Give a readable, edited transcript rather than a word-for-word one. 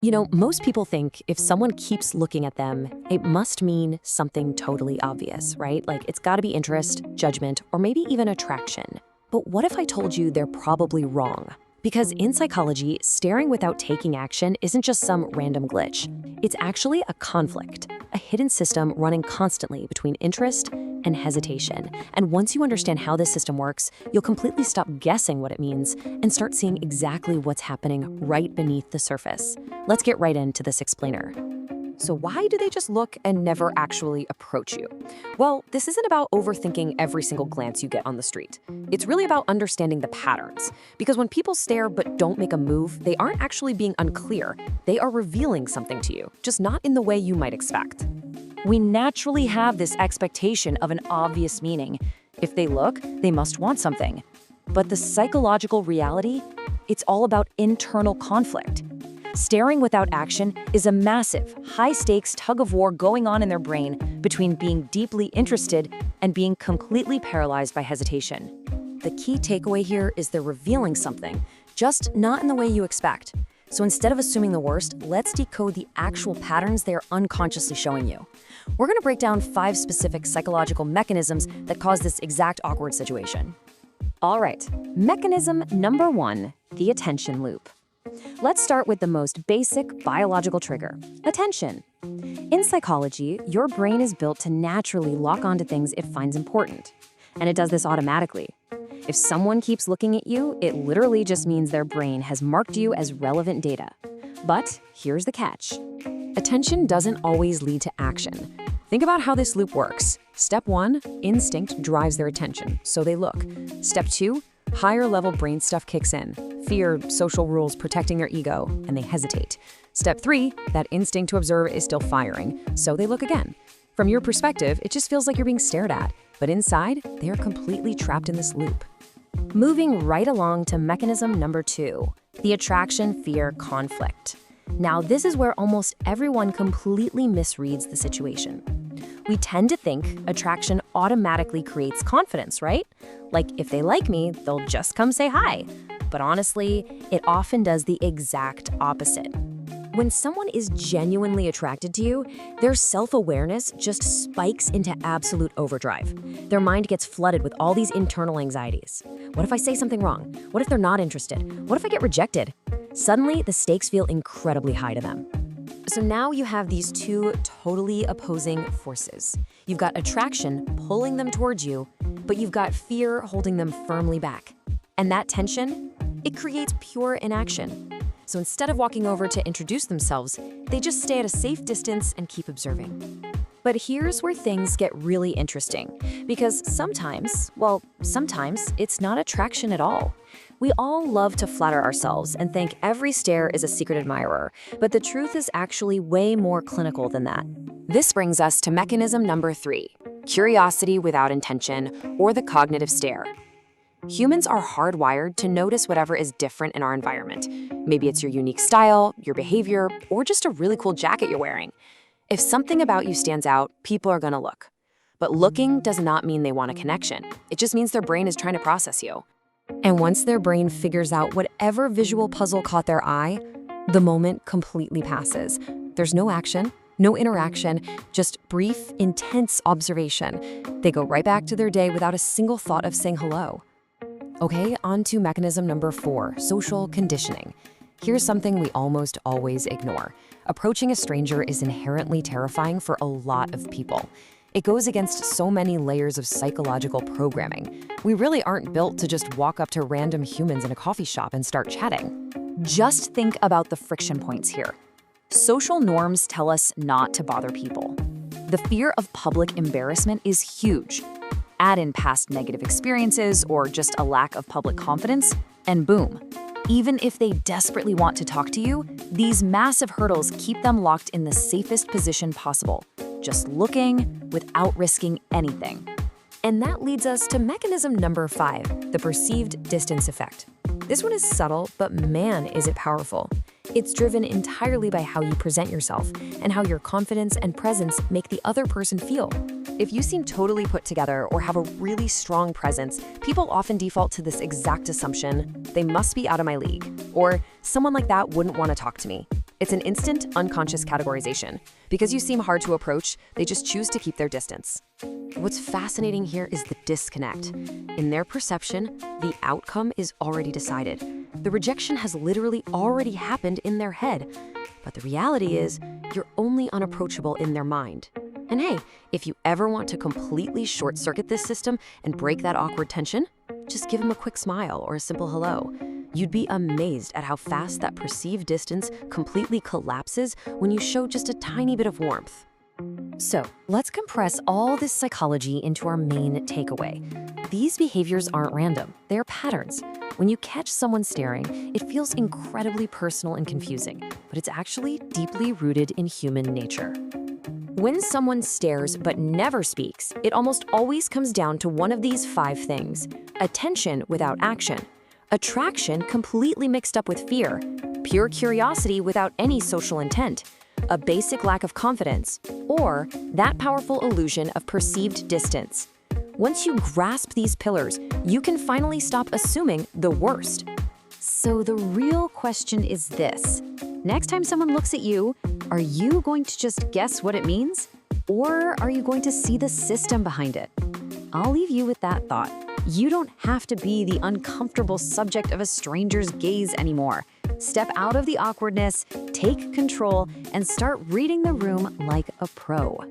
Most people think if someone keeps looking at them, it must mean something totally obvious, right? Like it's gotta be interest, judgment, or maybe even attraction. But what if I told you they're probably wrong? Because in psychology, staring without taking action isn't just some random glitch. It's actually a conflict, a hidden system running constantly between interest and hesitation. And once you understand how this system works, you'll completely stop guessing what it means and start seeing exactly what's happening right beneath the surface. Let's get right into this explainer. So why do they just look and never actually approach you? Well, this isn't about overthinking every single glance you get on the street. It's really about understanding the patterns. Because when people stare but don't make a move, they aren't actually being unclear. They are revealing something to you, just not in the way you might expect. We naturally have this expectation of an obvious meaning. If they look, they must want something. But the psychological reality, it's all about internal conflict. Staring without action is a massive, high-stakes tug-of-war going on in their brain between being deeply interested and being completely paralyzed by hesitation. The key takeaway here is they're revealing something, just not in the way you expect. So instead of assuming the worst, let's decode the actual patterns they are unconsciously showing you. We're going to break down 5 specific psychological mechanisms that cause this exact awkward situation. All right, mechanism number 1, the attention loop. Let's start with the most basic biological trigger, attention. In psychology, your brain is built to naturally lock onto things it finds important, and it does this automatically. If someone keeps looking at you, it literally just means their brain has marked you as relevant data. But here's the catch. Attention doesn't always lead to action. Think about how this loop works. Step 1, instinct drives their attention, so they look. Step 2, higher level brain stuff kicks in. Fear, social rules, protecting their ego, and they hesitate. Step 3, that instinct to observe is still firing, so they look again. From your perspective, it just feels like you're being stared at, but inside, they are completely trapped in this loop. Moving right along to mechanism number 2, the attraction, fear, conflict. Now, this is where almost everyone completely misreads the situation. We tend to think attraction automatically creates confidence, right? Like, if they like me, they'll just come say hi. But honestly, it often does the exact opposite. When someone is genuinely attracted to you, their self-awareness just spikes into absolute overdrive. Their mind gets flooded with all these internal anxieties. What if I say something wrong? What if they're not interested? What if I get rejected? Suddenly, the stakes feel incredibly high to them. So now you have these 2 totally opposing forces. You've got attraction pulling them towards you, but you've got fear holding them firmly back. And that tension, it creates pure inaction. So instead of walking over to introduce themselves, they just stay at a safe distance and keep observing. But here's where things get really interesting, because sometimes it's not attraction at all. We all love to flatter ourselves and think every stare is a secret admirer, but the truth is actually way more clinical than that. This brings us to mechanism number 3, curiosity without intention, or the cognitive stare. Humans are hardwired to notice whatever is different in our environment. Maybe it's your unique style, your behavior, or just a really cool jacket you're wearing. If something about you stands out, people are gonna look. But looking does not mean they want a connection. It just means their brain is trying to process you. And once their brain figures out whatever visual puzzle caught their eye, the moment completely passes. There's no action, no interaction, just brief, intense observation. They go right back to their day without a single thought of saying hello. Okay, on to mechanism number 4, social conditioning. Here's something we almost always ignore. Approaching a stranger is inherently terrifying for a lot of people. It goes against so many layers of psychological programming. We really aren't built to just walk up to random humans in a coffee shop and start chatting. Just think about the friction points here. Social norms tell us not to bother people. The fear of public embarrassment is huge. Add in past negative experiences or just a lack of public confidence, and boom. Even if they desperately want to talk to you, these massive hurdles keep them locked in the safest position possible, just looking without risking anything. And that leads us to mechanism number 5, the perceived distance effect. This one is subtle, but man, is it powerful. It's driven entirely by how you present yourself and how your confidence and presence make the other person feel. If you seem totally put together or have a really strong presence, people often default to this exact assumption: they must be out of my league, or someone like that wouldn't want to talk to me. It's an instant, unconscious categorization. Because you seem hard to approach, they just choose to keep their distance. What's fascinating here is the disconnect. In their perception, the outcome is already decided. The rejection has literally already happened in their head. But the reality is, you're only unapproachable in their mind. And hey, if you ever want to completely short-circuit this system and break that awkward tension, just give them a quick smile or a simple hello. You'd be amazed at how fast that perceived distance completely collapses when you show just a tiny bit of warmth. So, let's compress all this psychology into our main takeaway. These behaviors aren't random, they're patterns. When you catch someone staring, it feels incredibly personal and confusing, but it's actually deeply rooted in human nature. When someone stares but never speaks, it almost always comes down to one of these 5 things: attention without action, attraction completely mixed up with fear, pure curiosity without any social intent, a basic lack of confidence, or that powerful illusion of perceived distance. Once you grasp these pillars, you can finally stop assuming the worst. So the real question is this: next time someone looks at you, are you going to just guess what it means? Or are you going to see the system behind it? I'll leave you with that thought. You don't have to be the uncomfortable subject of a stranger's gaze anymore. Step out of the awkwardness, take control, and start reading the room like a pro.